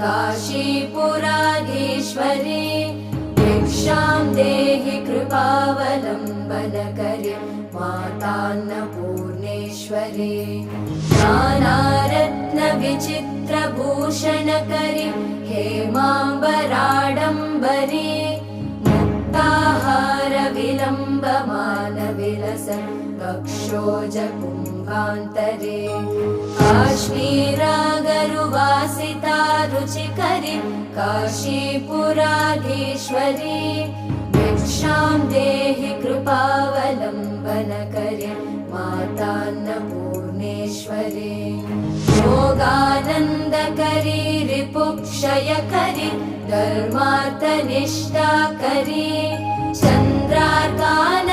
काशीपुराधीश्वरी भिक्षां देहि कृपावलम्बनकरी मातान्नपूर्णेश्वरी नानारत्नविचित्रभूषणकरी हेमाम्बराडम्बरी मुक्ताहारविलम्बमानविलसन् वक्षोजकुम्भान्तरे काश्मीरागरुवासिता रुचिकरी काशीपुराधीश्वरी भिक्षां देहि कृपावलम्बनकरी मातान्नपूर्णेश्वरी योगानन्दकरी रिपुक्षयकरी धर्मार्थनिष्ठाकरी चन्द्रार्कान